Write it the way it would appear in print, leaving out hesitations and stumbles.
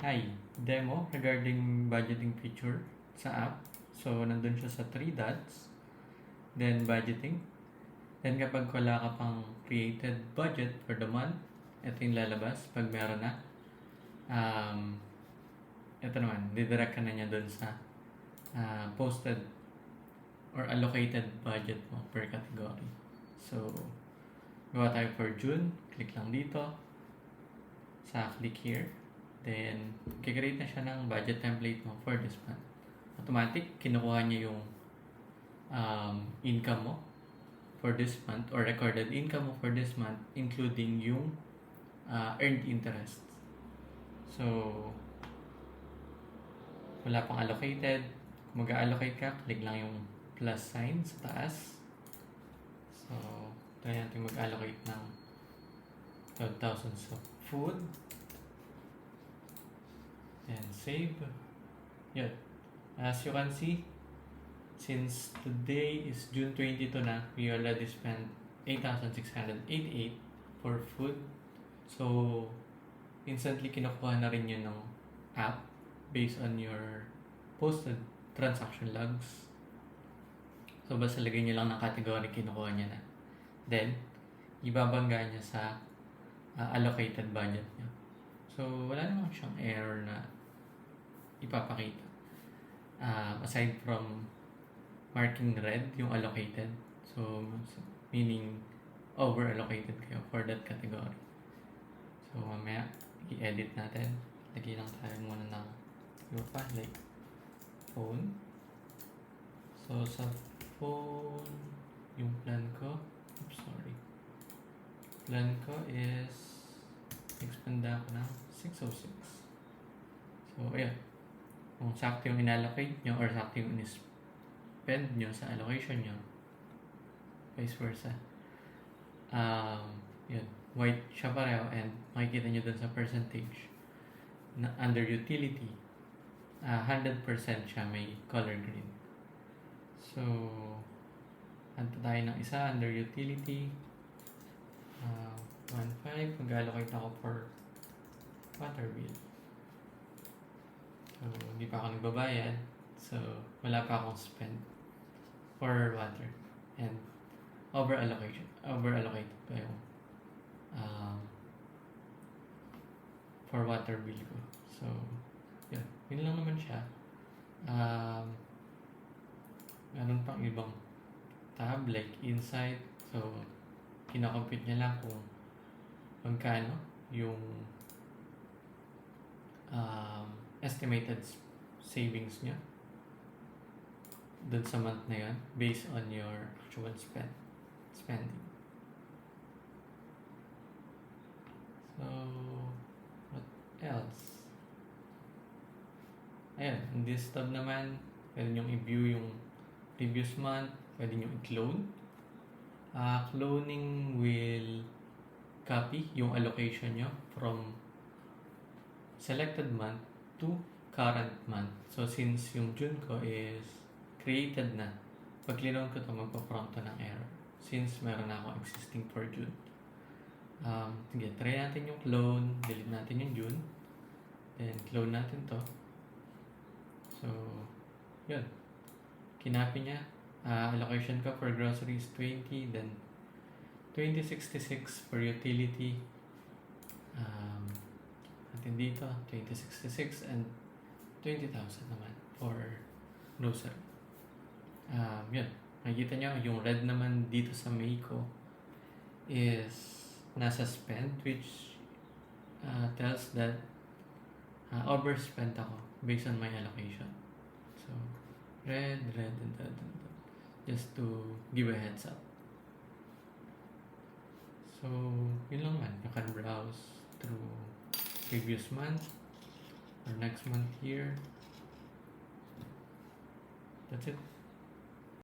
Hi, demo regarding budgeting feature sa app. So, nandun siya sa 3 dots. Then, budgeting. Then, kapag wala ka pang created budget for the month, ito yung lalabas pag meron na. Ito naman, didirect ka na niya dun sa posted or allocated budget mo per category. So, gawa tayo for June. Click lang dito sa click here. Then, kikreate na siya ng budget template mo for this month. Automatic, kinukuha niya yung income mo for this month or recorded income mo for this month, including yung earned interest. So, wala pang allocated. Kung mag-allocate ka, click lang yung plus sign sa taas. So, try natin mag-allocate ng 12,000 sa food. And save. Yun. As you can see, since today is June 22 na, we already spent 8,688 for food. So, instantly kinukuha na rin yun ng app based on your posted transaction logs. So, basta lagay nyo lang ng category, kinukuha niya na. Then, ibabangga niya sa allocated budget niya. So, wala namang siyang error na ipapakita. Aside from marking red yung allocated. So, meaning over-allocated kayo for that category. So, mamaya, i-edit natin. Lagyan lang tayo muna ng iba pa, like phone. So, sa phone, yung plan ko, plan ko is expanda ko ng 606. So, ayan. Kung sakto yung inallocate nyo or sakto yung in-spend nyo sa allocation nyo, vice versa. Yun. White siya pareho and makikita nyo dun sa percentage na under utility, 100% siya may color green. So, anto tayo ng isa under utility. 1.5, mag-allocate ako for water bill. So, hindi pa ako nagbabayad. So, wala pa akong spend for water. And over-allocated pa yung for water bill ko. So, yun lang naman siya. Meron pang ibang tab like insight. So, kinakompute niya lang kung magkano yung estimated savings niya dun sa month na yun based on your actual spending. So, what else? Ayan, in this tab naman, pwede nyo i-view yung previous month, pwede nyo i-clone. Cloning will copy yung allocation nyo from selected month to current month. So, since yung June ko is created na, pag clone ko ito, magpa-prompt to ng error. Since meron na akong existing for June. Sige, try natin yung clone, delete natin yung June, then clone natin to. So, yun. Kinapi niya. Allocation ko for groceries 20, then 2066 for utility. Atin dito, 2066 and 20,000 naman for grocery. Yun. Makikita nyo, yung red naman dito sa May ko is nasa spend, which tells that overspent ako based on my allocation. So, red, and red. Just to give a heads up. So, yun lang man. You can browse through previous month or next month here. That's it.